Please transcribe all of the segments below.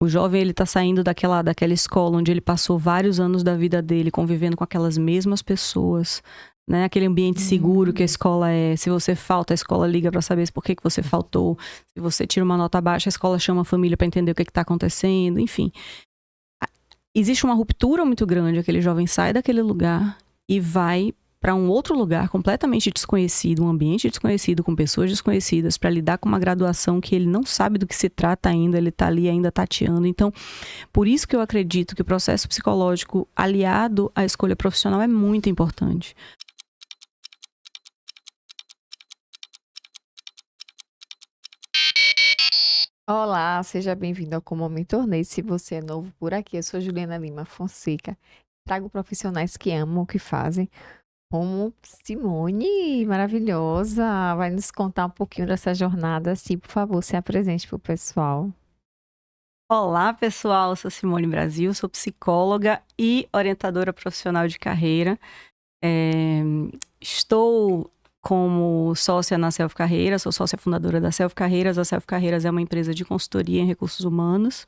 O jovem, ele tá saindo daquela escola onde ele passou vários anos da vida dele convivendo com aquelas mesmas pessoas, né? Aquele ambiente seguro que a escola é. Se você falta, a escola liga para saber por que você faltou. Se você tira uma nota baixa, a escola chama a família para entender o que tá acontecendo, enfim. Existe uma ruptura muito grande, aquele jovem sai daquele lugar e vai para um outro lugar completamente desconhecido, um ambiente desconhecido, com pessoas desconhecidas, para lidar com uma graduação que ele não sabe do que se trata ainda, ele está ali ainda tateando. Então, por isso que eu acredito que o processo psicológico aliado à escolha profissional é muito importante. Olá, seja bem-vindo ao Como Me Tornei. Se você é novo por aqui, eu sou Juliana Lima Fonseca. Trago profissionais que amam o que fazem, como Simone, maravilhosa. Vai nos contar um pouquinho dessa jornada. Assim, por favor, se apresente para o pessoal. Olá, pessoal, eu sou Simone Brasil, sou psicóloga e orientadora profissional de carreira. Estou como sócia na Self Carreira, sou sócia fundadora da Self Carreiras. A Self Carreiras é uma empresa de consultoria em recursos humanos.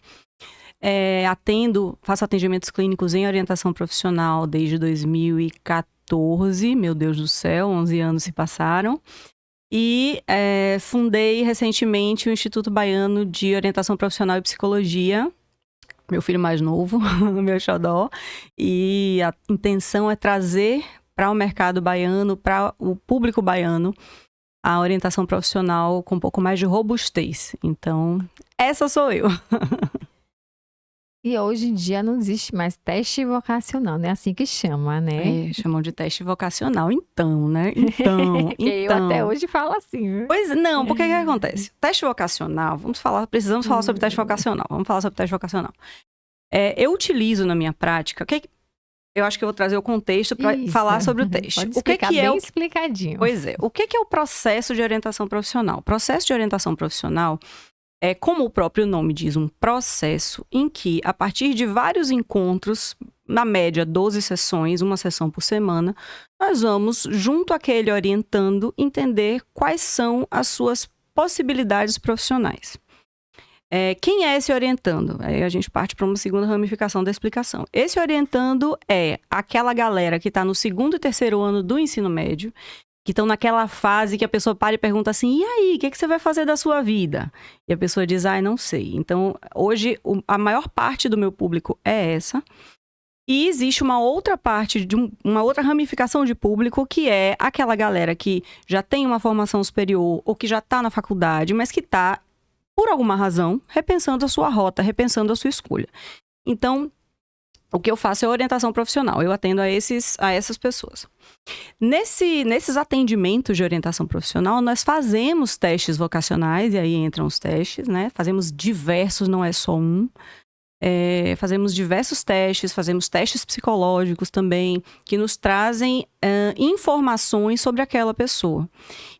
Faço atendimentos clínicos em orientação profissional desde 2014, meu Deus do céu, 11 anos se passaram. E fundei recentemente o Instituto Baiano de Orientação Profissional e Psicologia, meu filho mais novo, meu xodó. E a intenção é trazer para o mercado baiano, para o público baiano, a orientação profissional com um pouco mais de robustez. Então, essa sou eu. E hoje em dia não existe mais teste vocacional, né? Assim que chama, né? Chamam de teste vocacional. Então, né? Então. Eu até hoje falo assim, viu? Pois não, porque que acontece? Teste vocacional, precisamos falar sobre teste vocacional. Vamos falar sobre teste vocacional. Eu utilizo na minha prática, eu acho que eu vou trazer o contexto para falar sobre o teste. Pode explicar bem explicadinho. Pois é. O que é o processo de orientação profissional? O processo de orientação profissional é, como o próprio nome diz, um processo em que, a partir de vários encontros, na média 12 sessões, uma sessão por semana, nós vamos, junto àquele orientando, entender quais são as suas possibilidades profissionais. Quem é esse orientando? Aí a gente parte para uma segunda ramificação da explicação. Esse orientando é aquela galera que está no 2º e 3º ano do ensino médio, que estão naquela fase que a pessoa para e pergunta assim, e aí, o que você vai fazer da sua vida? E a pessoa diz, não sei. Então, hoje, a maior parte do meu público é essa. E existe uma outra parte, uma outra ramificação de público, que é aquela galera que já tem uma formação superior ou que já está na faculdade, mas que está, por alguma razão, repensando a sua rota, repensando a sua escolha. Então, o que eu faço é orientação profissional. Eu atendo a essas pessoas. Nesses atendimentos de orientação profissional, nós fazemos testes vocacionais, e aí entram os testes, né? Fazemos diversos, não é só um. Fazemos diversos testes, fazemos testes psicológicos também, que nos trazem informações sobre aquela pessoa.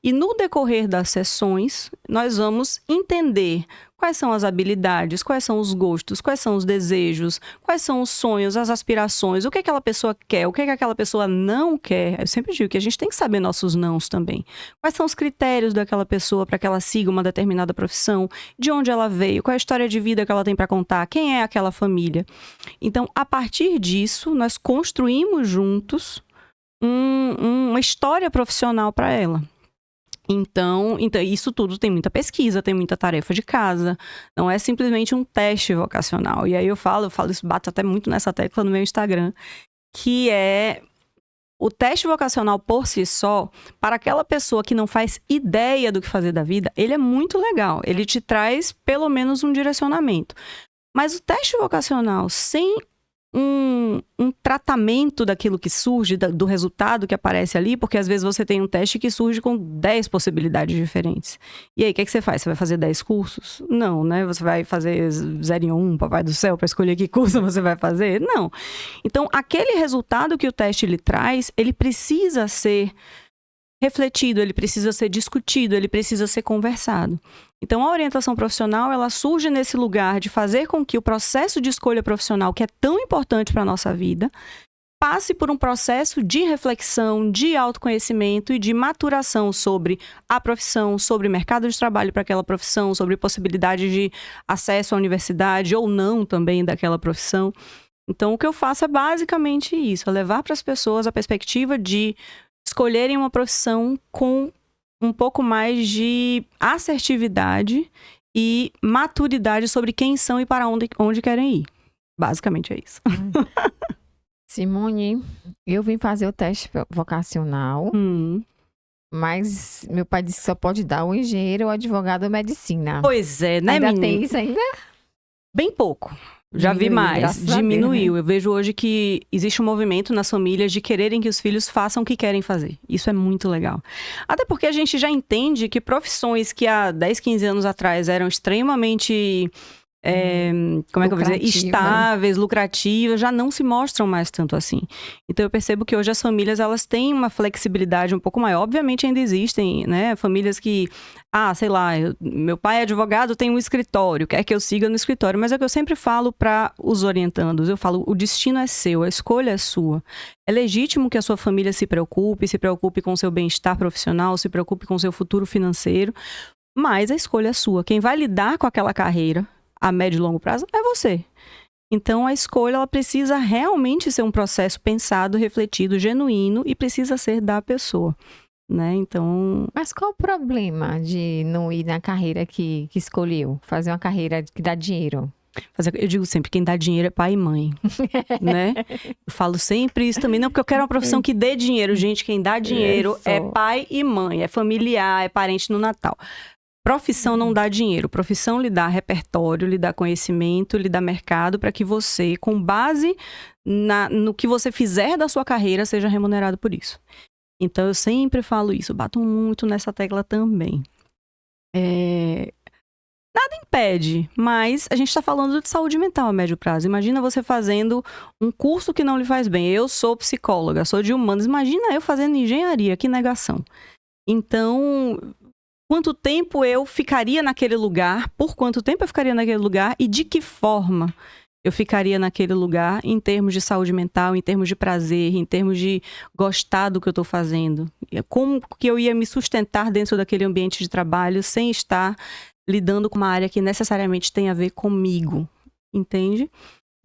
E no decorrer das sessões, nós vamos entender quais são as habilidades, quais são os gostos, quais são os desejos, quais são os sonhos, as aspirações, o que aquela pessoa quer, o que aquela pessoa não quer. Eu sempre digo que a gente tem que saber nossos nãos também. Quais são os critérios daquela pessoa para que ela siga uma determinada profissão, de onde ela veio, qual é a história de vida que ela tem para contar, quem é aquela família. Então, a partir disso, nós construímos juntos uma história profissional para ela. Então, isso tudo tem muita pesquisa, tem muita tarefa de casa. Não é simplesmente um teste vocacional. E aí eu falo isso, bato até muito nessa tecla no meu Instagram, que é o teste vocacional por si só, para aquela pessoa que não faz ideia do que fazer da vida, ele é muito legal. Ele te traz pelo menos um direcionamento. Mas o teste vocacional sem um tratamento daquilo que surge, do resultado que aparece ali, porque às vezes você tem um teste que surge com 10 possibilidades diferentes. E aí, o que você faz? Você vai fazer 10 cursos? Não, né? Você vai fazer 0 em 1, papai do céu, para escolher que curso você vai fazer? Não. Então, aquele resultado que o teste lhe traz, ele precisa ser refletido, ele precisa ser discutido, ele precisa ser conversado. Então, a orientação profissional, ela surge nesse lugar de fazer com que o processo de escolha profissional, que é tão importante para a nossa vida, passe por um processo de reflexão, de autoconhecimento e de maturação sobre a profissão, sobre o mercado de trabalho para aquela profissão, sobre possibilidade de acesso à universidade ou não também daquela profissão. Então, o que eu faço é basicamente isso, é levar para as pessoas a perspectiva de escolherem uma profissão com um pouco mais de assertividade e maturidade sobre quem são e para onde querem ir. Basicamente é isso. Simone, eu vim fazer o teste vocacional, mas meu pai disse que só pode dar o engenheiro, o advogado ou medicina. Pois é, né, ainda menina? tem isso ainda? Bem pouco. Já vi mais. Diminuiu. Eu vejo hoje que existe um movimento nas famílias de quererem que os filhos façam o que querem fazer. Isso é muito legal. Até porque a gente já entende que profissões que há 10, 15 anos atrás eram extremamente... como é que eu vou dizer? Estáveis, lucrativas, já não se mostram mais tanto assim. Então eu percebo que hoje as famílias, elas têm uma flexibilidade um pouco maior. Obviamente ainda existem, né, famílias que, sei lá, meu pai é advogado, tem um escritório, quer que eu siga no escritório, mas é o que eu sempre falo para os orientandos, eu falo, o destino é seu, a escolha é sua. É legítimo que a sua família se preocupe com o seu bem-estar profissional, se preocupe com o seu futuro financeiro, mas a escolha é sua. Quem vai lidar com aquela carreira a médio e longo prazo é você. Então, a escolha, ela precisa realmente ser um processo pensado, refletido, genuíno e precisa ser da pessoa, né? Então... Mas qual o problema de não ir na carreira que escolheu? Fazer uma carreira que dá dinheiro? Eu digo sempre, quem dá dinheiro é pai e mãe, né? Eu falo sempre isso também, não porque eu quero uma profissão que dê dinheiro. Gente, quem dá dinheiro é pai e mãe, é familiar, é parente no Natal. Profissão não dá dinheiro, profissão lhe dá repertório, lhe dá conhecimento, lhe dá mercado para que você, com base no que você fizer da sua carreira, seja remunerado por isso. Então, eu sempre falo isso, bato muito nessa tecla também. Nada impede, mas a gente está falando de saúde mental a médio prazo. Imagina você fazendo um curso que não lhe faz bem. Eu sou psicóloga, sou de humanos. Imagina eu fazendo engenharia, que negação. Então... quanto tempo eu ficaria naquele lugar, por quanto tempo eu ficaria naquele lugar e de que forma eu ficaria naquele lugar em termos de saúde mental, em termos de prazer, em termos de gostar do que eu estou fazendo. Como que eu ia me sustentar dentro daquele ambiente de trabalho sem estar lidando com uma área que necessariamente tem a ver comigo, entende?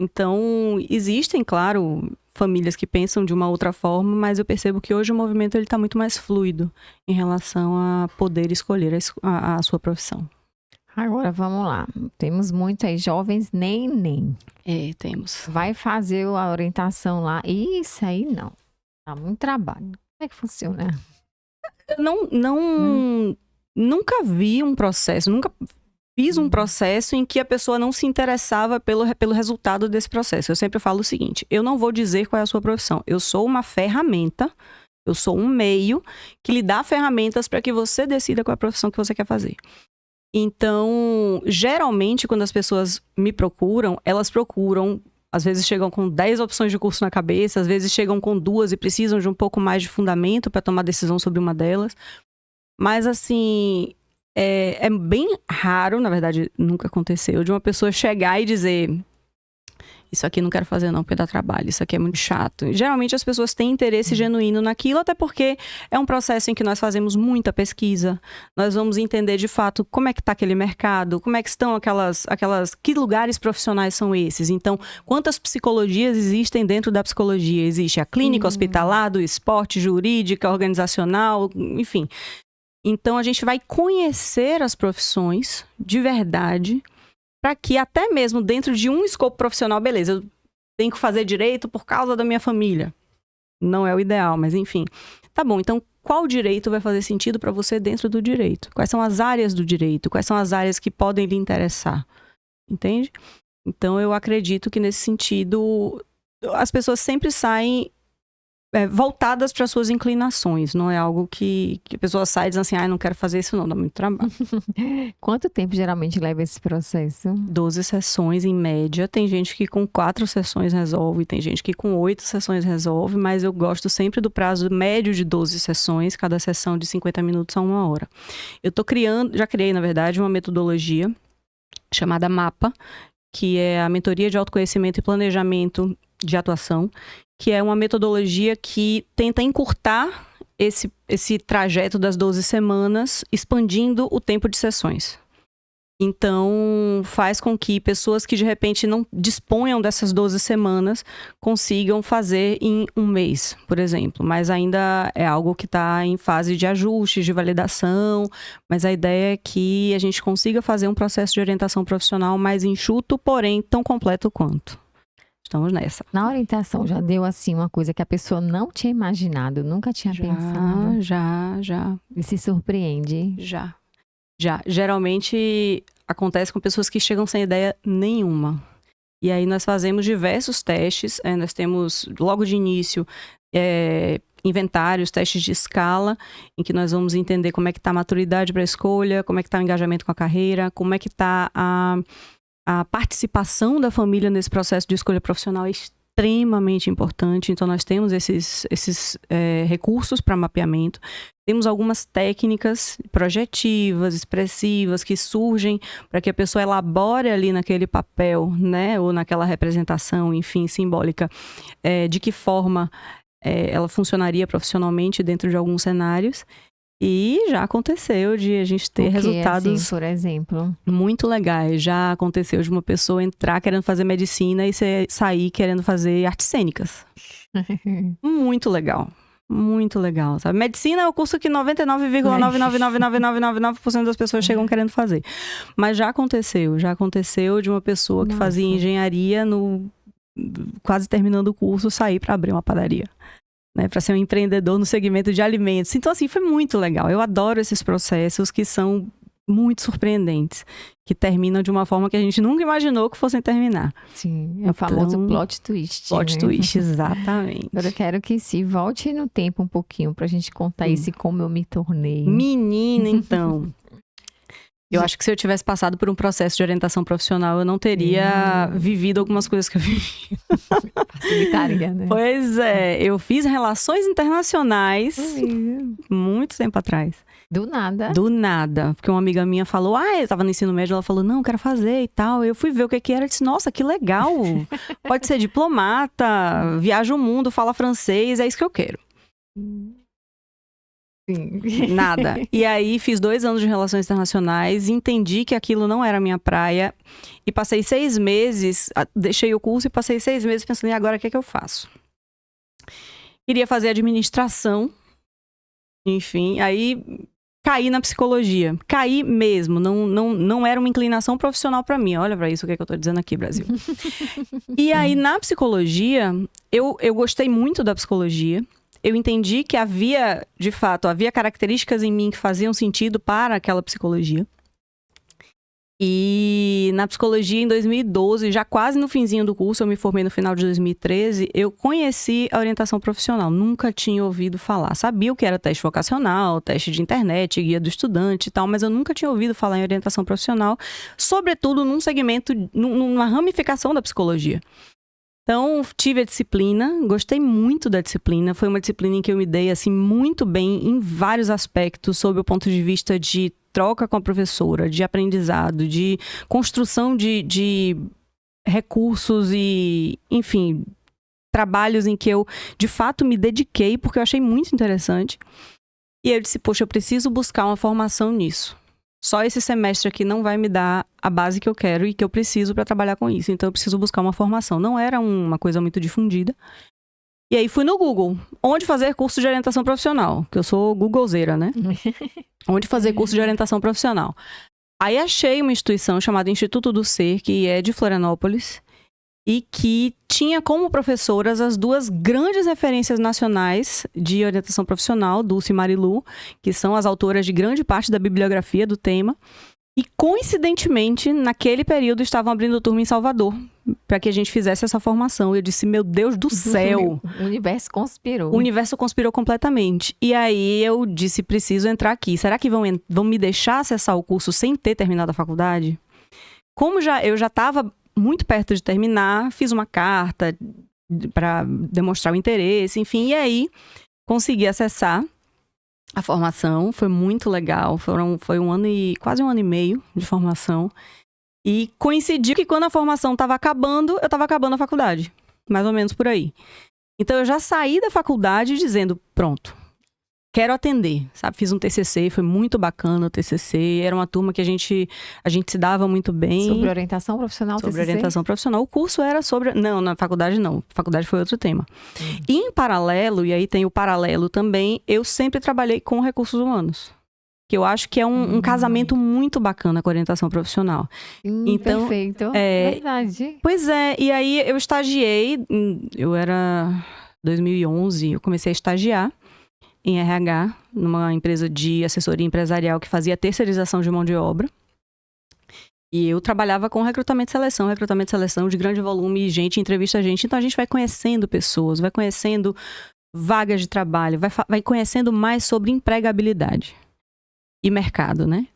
Então, existem, claro, famílias que pensam de uma outra forma, mas eu percebo que hoje o movimento está muito mais fluido em relação a poder escolher a sua profissão. Agora, vamos lá. Temos muitas jovens nem. Temos. Vai fazer a orientação lá. Isso aí não. Dá muito trabalho. Como é que funciona? Nunca vi um processo, nunca... fiz um processo em que a pessoa não se interessava pelo resultado desse processo. Eu sempre falo o seguinte, eu não vou dizer qual é a sua profissão. Eu sou uma ferramenta, eu sou um meio que lhe dá ferramentas para que você decida qual é a profissão que você quer fazer. Então, geralmente, quando as pessoas me procuram, elas procuram, às vezes chegam com 10 opções de curso na cabeça, às vezes chegam com 2 e precisam de um pouco mais de fundamento para tomar decisão sobre uma delas. Mas, assim... É bem raro, na verdade, nunca aconteceu, de uma pessoa chegar e dizer isso aqui não quero fazer não, porque dá trabalho, isso aqui é muito chato. E, geralmente as pessoas têm interesse genuíno naquilo, até porque é um processo em que nós fazemos muita pesquisa, nós vamos entender de fato como é que está aquele mercado, como é que estão que lugares profissionais são esses. Então, quantas psicologias existem dentro da psicologia? Existe a clínica, hospitalar, do esporte, jurídica, organizacional, enfim... Então, a gente vai conhecer as profissões de verdade para que até mesmo dentro de um escopo profissional, beleza, eu tenho que fazer direito por causa da minha família. Não é o ideal, mas enfim. Tá bom, então qual direito vai fazer sentido para você dentro do direito? Quais são as áreas do direito? Quais são as áreas que podem lhe interessar? Entende? Então, eu acredito que nesse sentido, as pessoas sempre saem... voltadas para suas inclinações, não é algo que a pessoa sai e diz assim, não quero fazer isso não, dá muito trabalho. Quanto tempo geralmente leva esse processo? 12 sessões em média, tem gente que com 4 sessões resolve, tem gente que com 8 sessões resolve, mas eu gosto sempre do prazo médio de 12 sessões, cada sessão de 50 minutos a 1 hora. Eu já criei na verdade uma metodologia chamada MAPA, que é a Mentoria de Autoconhecimento e Planejamento de atuação, que é uma metodologia que tenta encurtar esse trajeto das 12 semanas, expandindo o tempo de sessões. Então, faz com que pessoas que de repente não disponham dessas 12 semanas consigam fazer em um mês, por exemplo. Mas ainda é algo que está em fase de ajustes, de validação. Mas a ideia é que a gente consiga fazer um processo de orientação profissional mais enxuto, porém tão completo quanto. Estamos nessa. Na orientação, já deu assim uma coisa que a pessoa não tinha imaginado, nunca tinha pensado? Já. E se surpreende? Já. Geralmente acontece com pessoas que chegam sem ideia nenhuma. E aí nós fazemos diversos testes. Nós temos, logo de início, inventários, testes de escala, em que nós vamos entender como é que está a maturidade para a escolha, como é que está o engajamento com a carreira, como é que está a participação da família nesse processo de escolha profissional. É extremamente importante. Então, nós temos esses recursos para mapeamento. Temos algumas técnicas projetivas, expressivas, que surgem para que a pessoa elabore ali naquele papel, né? Ou naquela representação, enfim, simbólica, de que forma ela funcionaria profissionalmente dentro de alguns cenários. E já aconteceu de a gente ter resultados, assim, por exemplo, muito legais. Já aconteceu de uma pessoa entrar querendo fazer medicina e sair querendo fazer artes cênicas. Muito legal. Muito legal, sabe? Medicina é o curso que 99,9999999% das pessoas chegam querendo fazer. Mas já aconteceu de uma pessoa que fazia engenharia quase terminando o curso, sair para abrir uma padaria. Né, para ser um empreendedor no segmento de alimentos. Então, assim, foi muito legal. Eu adoro esses processos que são muito surpreendentes, que terminam de uma forma que a gente nunca imaginou que fossem terminar. Sim, é o famoso plot twist. Plot né? twist, exatamente. Agora eu quero que se volte no tempo um pouquinho pra gente contar esse como eu me tornei. Menina, então... Eu acho que se eu tivesse passado por um processo de orientação profissional, eu não teria vivido algumas coisas que eu vivi. Facilitaria, né? Pois é, eu fiz relações internacionais muito tempo atrás. Do nada? Do nada. Porque uma amiga minha falou, eu tava no ensino médio, ela falou, não, eu quero fazer e tal. Eu fui ver o que era e disse, nossa, que legal. Pode ser diplomata, viaja o mundo, fala francês, é isso que eu quero. Sim. Nada. E aí fiz 2 anos de relações internacionais, entendi que aquilo não era a minha praia e passei 6 meses, deixei o curso e passei 6 meses pensando, e agora o que é que eu faço? Queria fazer administração, enfim, aí caí na psicologia. Caí mesmo, não era uma inclinação profissional para mim. Olha para isso o que é que eu tô dizendo aqui, Brasil. E aí na psicologia, eu gostei muito da psicologia. Eu entendi que havia características em mim que faziam sentido para aquela psicologia. E na psicologia, em 2012, já quase no finzinho do curso, eu me formei no final de 2013, eu conheci a orientação profissional. Nunca tinha ouvido falar. Sabia o que era teste vocacional, teste de internet, guia do estudante e tal, mas eu nunca tinha ouvido falar em orientação profissional, sobretudo num segmento, numa ramificação da psicologia. Então, tive a disciplina, gostei muito da disciplina. Foi uma disciplina em que eu me dei assim, muito bem em vários aspectos, sob o ponto de vista de troca com a professora, de aprendizado, de construção de recursos e, enfim, trabalhos em que eu, de fato, me dediquei, porque eu achei muito interessante. E eu disse, poxa, eu preciso buscar uma formação nisso. Só esse semestre aqui não vai me dar a base que eu quero e que eu preciso para trabalhar com isso. Então, eu preciso buscar uma formação. Não era uma coisa muito difundida. E aí, fui no Google. Onde fazer curso de orientação profissional? Que eu sou Googlezeira, né? Onde fazer curso de orientação profissional? Aí, achei uma instituição chamada Instituto do Ser, que é de Florianópolis. E que tinha como professoras as 2 grandes referências nacionais de orientação profissional, Dulce e Marilu, que são as autoras de grande parte da bibliografia do tema. E, coincidentemente, naquele período, estavam abrindo turma em Salvador, para que a gente fizesse essa formação. Eu disse, meu Deus do céu! O universo conspirou. O universo conspirou completamente. E aí, eu disse, preciso entrar aqui. Será que vão me deixar acessar o curso sem ter terminado a faculdade? Como eu já estava muito perto de terminar, fiz uma carta para demonstrar o interesse, enfim, e aí consegui acessar a formação, foi muito legal, foi quase um ano e meio de formação, e coincidiu que quando a formação estava acabando, eu estava acabando a faculdade. mais ou menos por aí. Então, eu já saí da faculdade dizendo, pronto, quero atender, sabe? Fiz um TCC, foi muito bacana o TCC. Era uma turma que a gente se dava muito bem. Sobre orientação profissional, Sobre TCC? orientação profissional. O curso era sobre... Não, na faculdade não. A faculdade foi outro tema. E em paralelo, e aí tem o paralelo também, eu sempre trabalhei com recursos humanos. Que eu acho que é um casamento muito bacana com a orientação profissional. Então, perfeito. Verdade. Pois é, e aí eu estagiei, eu era 2011, eu comecei a estagiar em RH, numa empresa de assessoria empresarial que fazia terceirização de mão de obra. E eu trabalhava com recrutamento e seleção de grande volume, gente entrevista a gente. Então a gente vai conhecendo pessoas, vai conhecendo vagas de trabalho, vai conhecendo mais sobre empregabilidade e mercado, né?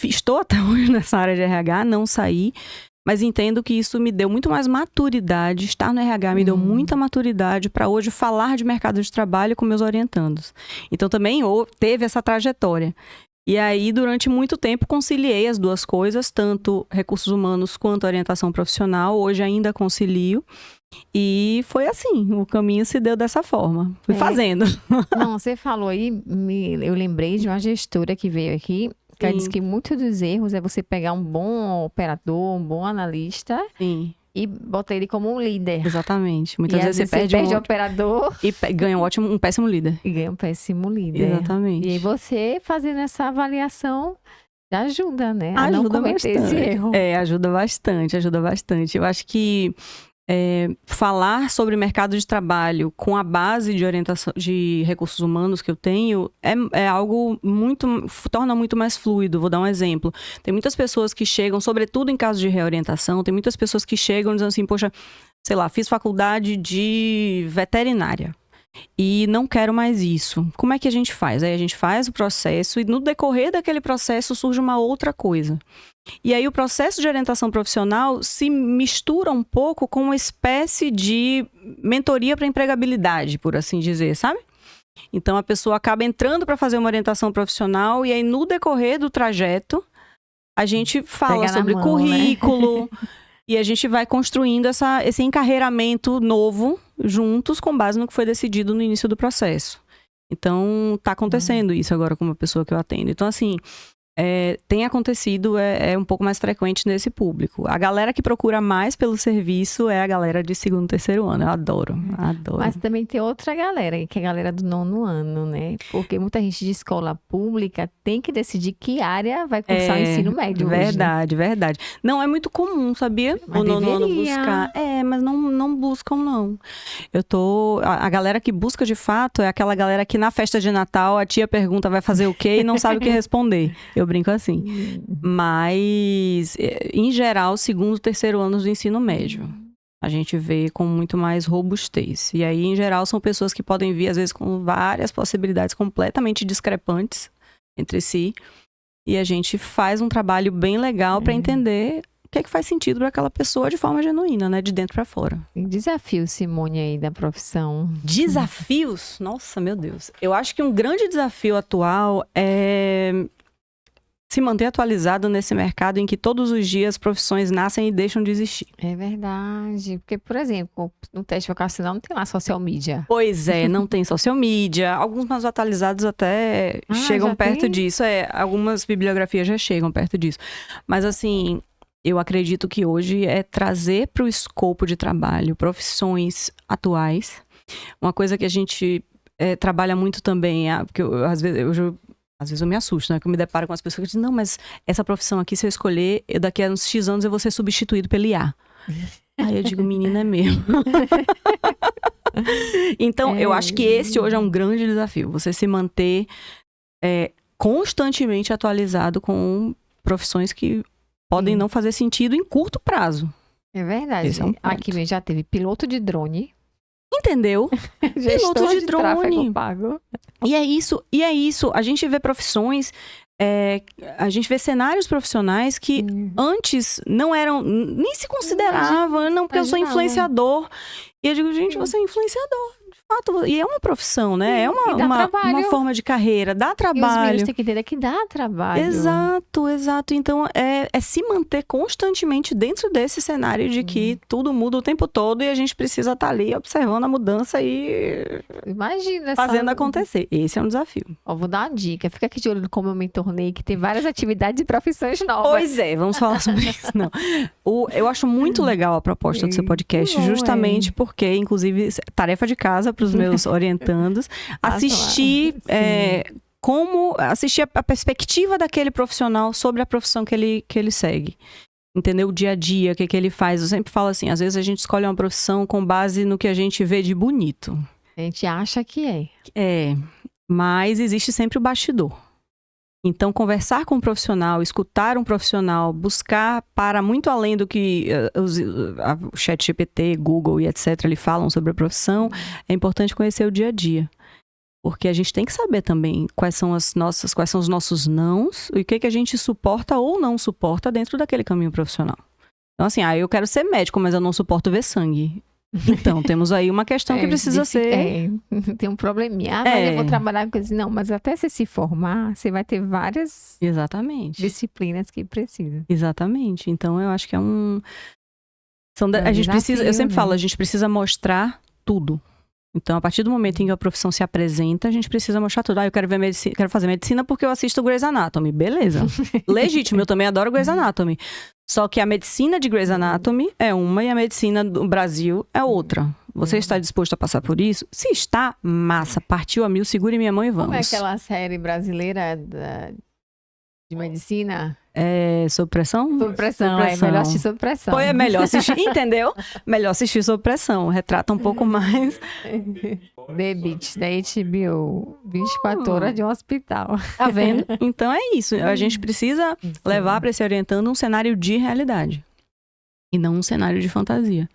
Estou até hoje nessa área de RH, não saí, mas entendo que isso me deu muito mais maturidade, estar no RH me deu muita maturidade para hoje falar de mercado de trabalho com meus orientandos. Então também teve essa trajetória. E aí, durante muito tempo, conciliei as duas coisas, tanto recursos humanos quanto orientação profissional. Hoje ainda concilio. E foi assim, o caminho se deu dessa forma. Fui fazendo. Não, você falou aí, eu lembrei de uma gestora que veio aqui, que ela disse que muitos dos erros é você pegar um bom operador, um bom analista. Sim. E bota ele como um líder. Exatamente. Muitas vezes você perde o operador. E ganha um péssimo líder. E ganha um péssimo líder. Exatamente. E aí você fazendo essa avaliação ajuda, né? A não cometer esse erro. Ajuda bastante. Eu acho que falar sobre mercado de trabalho com a base de orientação de recursos humanos que eu tenho é algo torna muito mais fluido. Vou dar um exemplo. Tem muitas pessoas que chegam, sobretudo em casos de reorientação, tem muitas pessoas que chegam dizendo assim, poxa, sei lá, fiz faculdade de veterinária e não quero mais isso. Como é que a gente faz? Aí a gente faz o processo e no decorrer daquele processo surge uma outra coisa. E aí o processo de orientação profissional se mistura um pouco com uma espécie de mentoria para empregabilidade, por assim dizer, sabe? Então a pessoa acaba entrando para fazer uma orientação profissional e aí no decorrer do trajeto a gente fala sobre currículo, né? E a gente vai construindo esse encarreiramento novo juntos com base no que foi decidido no início do processo. Então está acontecendo isso agora com uma pessoa que eu atendo. Então assim... tem acontecido, é um pouco mais frequente nesse público. A galera que procura mais pelo serviço é a galera de segundo, terceiro ano. Eu adoro. Mas também tem outra galera, que é a galera do 9º ano, né? Porque muita gente de escola pública tem que decidir que área vai cursar o ensino médio verdade, hoje. Verdade. Não é muito comum, sabia? Mas o 9º ano buscar. Mas não buscam, não. A galera que busca de fato é aquela galera que na festa de Natal a tia pergunta vai fazer o quê e não sabe o que responder. Eu brinco assim. Mas, em geral, segundo, terceiro anos do ensino médio. A gente vê com muito mais robustez. E aí, em geral, são pessoas que podem vir, às vezes, com várias possibilidades completamente discrepantes entre si. E a gente faz um trabalho bem legal para entender o que é que faz sentido para aquela pessoa de forma genuína, né? De dentro para fora. Tem desafios, Simone, aí da profissão. Desafios? Nossa, meu Deus. Eu acho que um grande desafio atual é se manter atualizado nesse mercado em que todos os dias profissões nascem e deixam de existir. É verdade. Porque, por exemplo, no teste vocacional não tem lá social media. Pois é, não tem social media. Alguns mais atualizados até chegam perto disso. Algumas bibliografias já chegam perto disso. Mas, assim, eu acredito que hoje é trazer para o escopo de trabalho profissões atuais. Uma coisa que a gente trabalha muito também, porque às vezes eu me assusto, né? Que eu me deparo com as pessoas que dizem, não, mas essa profissão aqui, se eu escolher, daqui a uns X anos eu vou ser substituído pelo IA. Aí eu digo, menina, é mesmo. Então, eu acho que esse hoje é um grande desafio. Você se manter constantemente atualizado com profissões que podem não fazer sentido em curto prazo. É verdade. Aqui mesmo já teve piloto de drone. Entendeu? Piloto de drone. Tráfego pago. E é isso. A gente vê profissões, a gente vê cenários profissionais que antes não eram, nem se consideravam, não, porque eu sou influenciador. E eu digo, gente, você é influenciador. de fato, e é uma profissão, né? É E dá uma trabalho. forma de carreira, dá E os trabalho. meninos têm que entender que dá trabalho. Exato. Então, é se manter constantemente dentro desse cenário de que tudo muda o tempo todo e a gente precisa estar ali observando a mudança e Imagina fazendo acontecer. Esse é um desafio. Ó, vou dar uma dica. Fica aqui de olho no Como Eu Me Tornei, que tem várias atividades e profissões novas. Pois é, vamos falar sobre isso. Não. Eu acho muito legal a proposta do seu podcast, Que bom, justamente porque, inclusive, tarefa de casa para os meus orientandos, assistir assistir a perspectiva daquele profissional sobre a profissão que ele segue. Entendeu? O dia a dia, o que ele faz. Eu sempre falo assim, às vezes a gente escolhe uma profissão com base no que a gente vê de bonito. A gente acha que é. Mas existe sempre o bastidor. Então, conversar com um profissional, escutar um profissional, buscar para muito além do que o ChatGPT, Google e etc. lhe falam sobre a profissão, é importante conhecer o dia a dia. Porque a gente tem que saber também quais são os nossos nãos e o que a gente suporta ou não suporta dentro daquele caminho profissional. Então, assim, eu quero ser médico, mas eu não suporto ver sangue. Então, temos aí uma questão que precisa ser... Tem um probleminha. Mas eu vou trabalhar com isso. Não, mas até você se formar, você vai ter várias disciplinas que precisam. Exatamente. Então, eu acho que a gente precisa... Eu sempre falo, a gente precisa mostrar tudo. Então, a partir do momento em que a profissão se apresenta, a gente precisa mostrar tudo. Eu quero ver medicina, quero fazer medicina porque eu assisto Grey's Anatomy. Beleza. Legítimo, eu também adoro Grey's Anatomy. Só que a medicina de Grey's Anatomy é uma e a medicina do Brasil é outra. Você está disposto a passar por isso? Se está, massa. Partiu a 1000, segure minha mão e vamos. Como é aquela série brasileira de medicina? Sob pressão? Sob pressão, é melhor assistir sob pressão. É melhor assistir, entendeu? Melhor assistir sob pressão. Retrata um pouco mais. The Beach, da HBO. 24 horas de um hospital. Tá vendo? Então é isso. A gente precisa levar para esse orientando um cenário de realidade. E não um cenário de fantasia.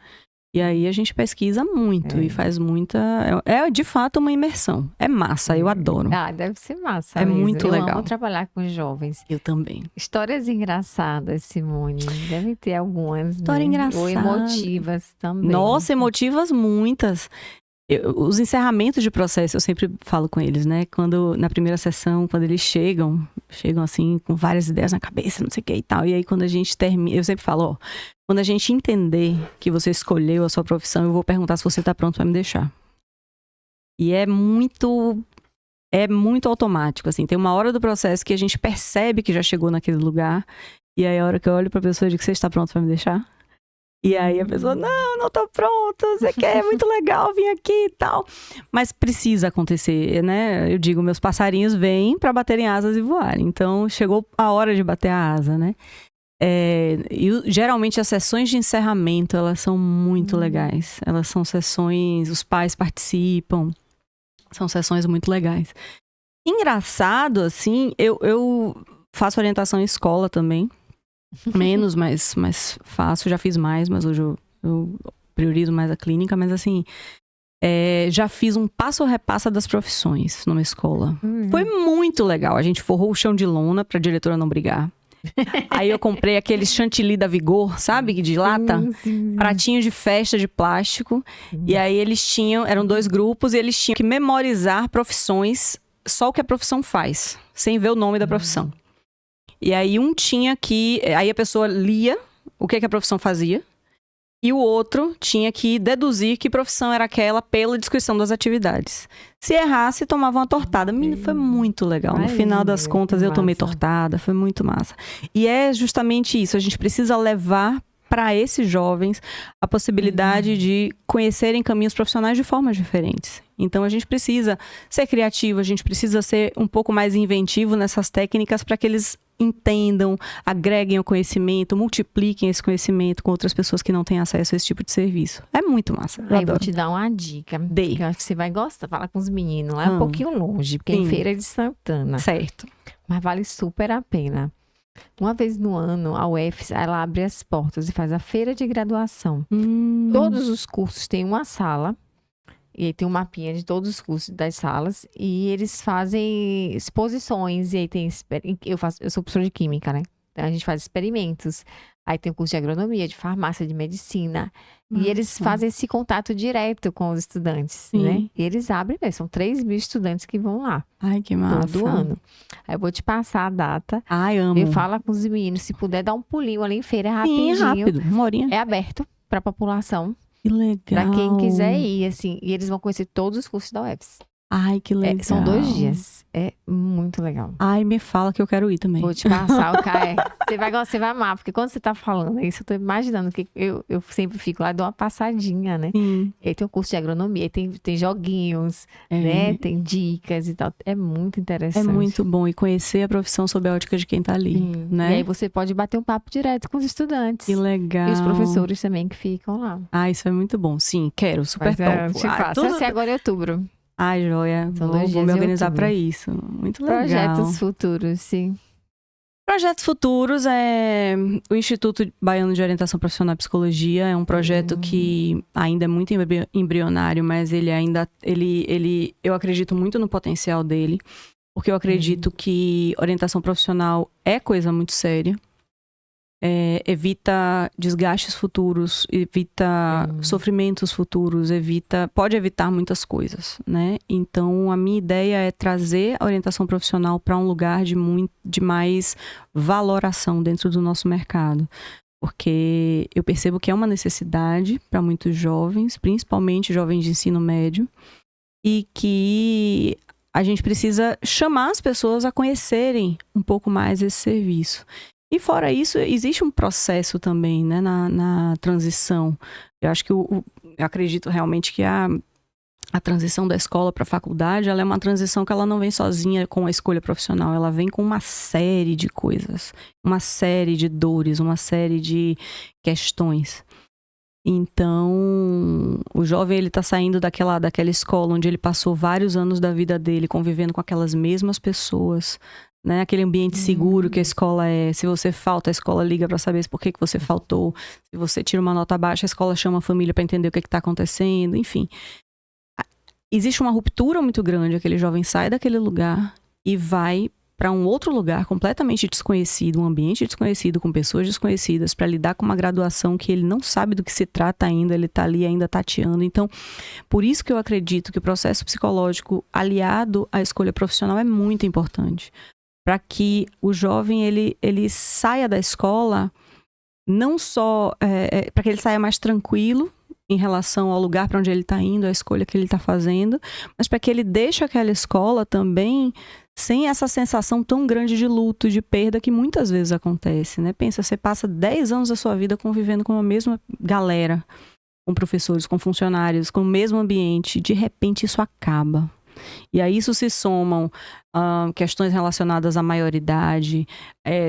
E aí a gente pesquisa muito e faz muita... É de fato uma imersão. É massa, eu adoro. Deve ser massa É mesmo. muito legal. Eu amo trabalhar com jovens. Eu também. Histórias engraçadas, Simone. Deve ter algumas. História engraçada. Ou emotivas também. Nossa, emotivas muitas. Os encerramentos de processo, eu sempre falo com eles, né? Na primeira sessão, quando eles chegam assim, com várias ideias na cabeça, não sei o que e tal. E aí, quando a gente termina, eu sempre falo, quando a gente entender que você escolheu a sua profissão, eu vou perguntar se você está pronto para me deixar. E é muito automático, assim. Tem uma hora do processo que a gente percebe que já chegou naquele lugar. E aí, a hora que eu olho para a pessoa, eu digo, você está pronto para me deixar? E aí a pessoa, não tô pronto, você quer, é muito legal vir aqui e tal. Mas precisa acontecer, né? Eu digo, meus passarinhos vêm para baterem asas e voarem. Então, chegou a hora de bater a asa, né? Geralmente as sessões de encerramento, elas são muito legais. Elas são sessões, os pais participam. São sessões muito legais. Engraçado, assim, eu faço orientação em escola também. Menos, mas faço, já fiz mais, mas hoje eu priorizo mais a clínica, mas assim, já fiz um passo-repassa das profissões numa escola. Foi muito legal, a gente forrou o chão de lona pra diretora não brigar. Aí eu comprei aquele chantilly da Vigor, sabe, de lata? Sim. Pratinho de festa de plástico. E aí eram 2 grupos e eles tinham que memorizar profissões, só o que a profissão faz, sem ver o nome da profissão. E aí aí a pessoa lia o que a profissão fazia e o outro tinha que deduzir que profissão era aquela pela descrição das atividades. Se errasse, tomava uma tortada. Menina, foi muito legal. No final das contas, eu tomei tortada, foi muito massa. E é justamente isso, a gente precisa levar para esses jovens a possibilidade de conhecerem caminhos profissionais de formas diferentes. Então, a gente precisa ser criativo, a gente precisa ser um pouco mais inventivo nessas técnicas para que eles entendam, agreguem o conhecimento, multipliquem esse conhecimento com outras pessoas que não têm acesso a esse tipo de serviço. É muito massa. Aí vou te dar uma dica. Que eu acho que você vai gostar. Fala com os meninos. Lá é um pouquinho longe, porque é em Feira de Santana. Certo. Mas vale super a pena. Uma vez no ano, a UFS, ela abre as portas e faz a feira de graduação. Todos os cursos têm uma sala. E aí tem um mapinha de todos os cursos das salas. E eles fazem exposições. E aí tem... Eu sou professora de química, né? Então a gente faz experimentos. Aí tem o curso de agronomia, de farmácia, de medicina. E eles Nossa. fazem esse contato direto com os estudantes, Sim. né? E eles abrem mesmo, são 3 mil estudantes que vão lá Ai, que massa. todo ano. Aí eu vou te passar a data. Ai, amo. Eu falo com os meninos, se puder dar um pulinho ali em feira Sim, rapidinho. rápido, uma horinha. É aberto para a população, Que legal. para quem quiser ir, assim. E eles vão conhecer todos os cursos da UFS. Ai, que legal. São 2 dias. É muito legal. Ai, me fala que eu quero ir também. Vou te passar o Caé. Você vai gostar, você vai amar, porque quando você tá falando isso, eu tô imaginando que eu sempre fico lá, dou uma passadinha, né? Sim. E aí tem o curso de agronomia, tem joguinhos, né? Tem dicas e tal. É muito É interessante. muito bom. E conhecer a profissão sob a ótica de quem tá ali, Sim. né? E aí você pode bater um papo direto com os estudantes. Que legal. E os professores também que ficam lá. Ah, isso é muito bom. Sim, quero. Super Mas top. te passo. Vai ser agora em outubro. Ai, joia. São Vou 2 dias me em organizar outubro. pra isso. Muito legal. Projetos futuros, sim. Projetos futuros é o Instituto Baiano de Orientação Profissional e Psicologia. É um projeto que ainda é muito embrionário, mas eu acredito muito no potencial dele, porque eu acredito que orientação profissional é coisa muito séria. Evita desgastes futuros, evita sofrimentos futuros, pode evitar muitas coisas, né? Então, a minha ideia é trazer a orientação profissional para um lugar de mais valoração dentro do nosso mercado. Porque eu percebo que é uma necessidade para muitos jovens, principalmente jovens de ensino médio, e que a gente precisa chamar as pessoas a conhecerem um pouco mais esse serviço. E fora isso, existe um processo também, né, na transição. Eu acho que eu acredito realmente que a transição da escola para a faculdade, ela é uma transição que ela não vem sozinha com a escolha profissional, ela vem com uma série de coisas, uma série de dores, uma série de questões. Então, o jovem, ele tá saindo daquela escola onde ele passou vários anos da vida dele convivendo com aquelas mesmas pessoas, né? Aquele ambiente seguro que a escola é. Se você falta, a escola liga para saber por que você faltou. Se você tira uma nota baixa, a escola chama a família para entender o que está acontecendo. Enfim, existe uma ruptura muito grande. Aquele jovem sai daquele lugar e vai para um outro lugar completamente desconhecido, um ambiente desconhecido, com pessoas desconhecidas, para lidar com uma graduação que ele não sabe do que se trata ainda, ele está ali ainda tateando. Então, por isso que eu acredito que o processo psicológico aliado à escolha profissional é muito importante. Para que o jovem ele saia da escola, não só para que ele saia mais tranquilo em relação ao lugar para onde ele está indo, à escolha que ele está fazendo, mas para que ele deixe aquela escola também sem essa sensação tão grande de luto, de perda que muitas vezes acontece, né? Pensa, você passa 10 anos da sua vida convivendo com a mesma galera, com professores, com funcionários, com o mesmo ambiente, de repente isso acaba. E a isso se somam questões relacionadas à maioridade,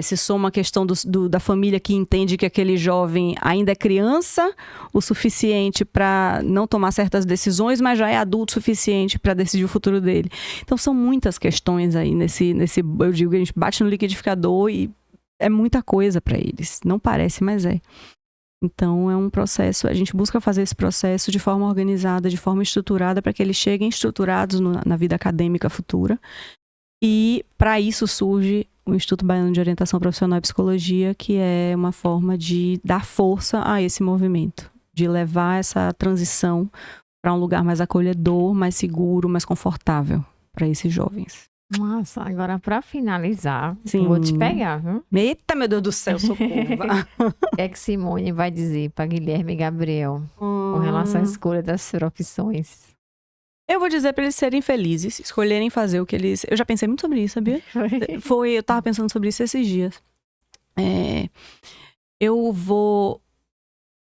se soma a questão da família que entende que aquele jovem ainda é criança o suficiente para não tomar certas decisões, mas já é adulto o suficiente para decidir o futuro dele. Então são muitas questões aí eu digo que a gente bate no liquidificador e é muita coisa para eles. Não parece, mas é. Então, é um processo, a gente busca fazer esse processo de forma organizada, de forma estruturada, para que eles cheguem estruturados na vida acadêmica futura. E, para isso, surge o Instituto Baiano de Orientação Profissional e Psicologia, que é uma forma de dar força a esse movimento, de levar essa transição para um lugar mais acolhedor, mais seguro, mais confortável para esses jovens. Nossa, agora para finalizar, Sim. vou te pegar, viu? Eita, meu Deus do céu, socorro. O que é que Simone vai dizer para Guilherme e Gabriel com relação à escolha das profissões? Eu vou dizer para eles serem felizes, escolherem fazer o que eles... Eu já pensei muito sobre isso, sabia? Eu tava pensando sobre isso esses dias. Eu vou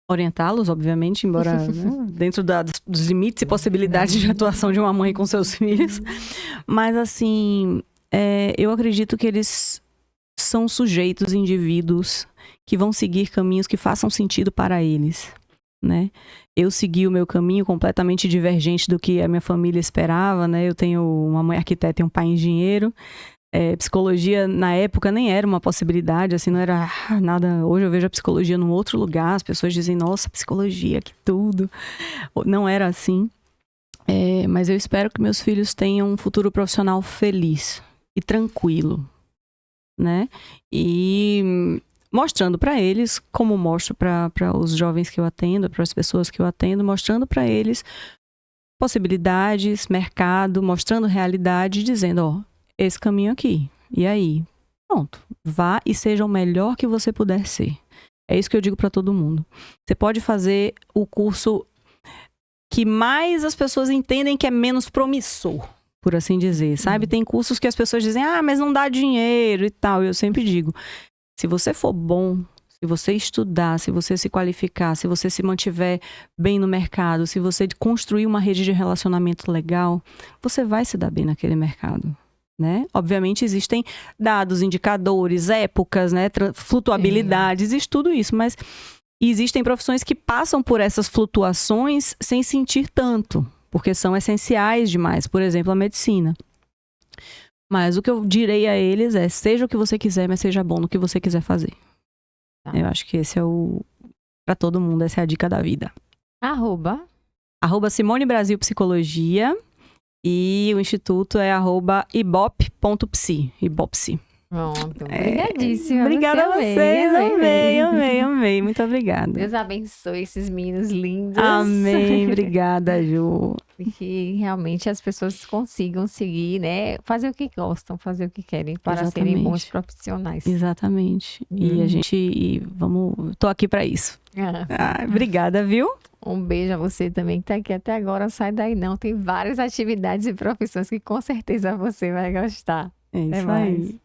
orientá-los, obviamente, embora né, dentro dos limites e possibilidades de atuação de uma mãe com seus filhos. Mas, assim, eu acredito que eles são sujeitos, indivíduos, que vão seguir caminhos que façam sentido para eles, né? Eu segui o meu caminho completamente divergente do que a minha família esperava, né? Eu tenho uma mãe arquiteta e um pai engenheiro. Psicologia, na época, nem era uma possibilidade, assim, não era nada... Hoje eu vejo a psicologia num outro lugar, as pessoas dizem, nossa, psicologia, que tudo. Não era assim. Mas eu espero que meus filhos tenham um futuro profissional feliz e tranquilo, né? E mostrando para eles, como mostro para os jovens que eu atendo, para as pessoas que eu atendo, mostrando para eles possibilidades, mercado, mostrando realidade, dizendo, ó, esse caminho aqui. E aí? Pronto. Vá e seja o melhor que você puder ser. É isso que eu digo para todo mundo. Você pode fazer o curso que mais as pessoas entendem que é menos promissor, por assim dizer, sabe? Tem cursos que as pessoas dizem, mas não dá dinheiro e tal. Eu sempre digo, se você for bom, se você estudar, se você se qualificar, se você se mantiver bem no mercado, se você construir uma rede de relacionamento legal, você vai se dar bem naquele mercado, né? Obviamente existem dados, indicadores, épocas, né? Flutuabilidade, existe tudo isso, mas existem profissões que passam por essas flutuações sem sentir tanto, porque são essenciais demais, por exemplo, a medicina. Mas o que eu direi a eles é, seja o que você quiser, mas seja bom no que você quiser fazer. Eu acho que esse é para todo mundo, essa é a dica da vida. Arroba Simone Brasil Psicologia e o instituto é @ibop.psi. Ibopsi. Pronto, obrigadíssima. Obrigada a vocês, amei. Muito obrigada. Deus abençoe esses meninos lindos. Amém, obrigada, Ju. E que realmente as pessoas consigam seguir, né? Fazer o que gostam, fazer o que querem para serem bons profissionais. Exatamente. E a gente, tô aqui para isso. Obrigada, viu? Um beijo a você também que tá aqui até agora. Sai daí não, tem várias atividades e profissões que com certeza você vai gostar. É isso aí.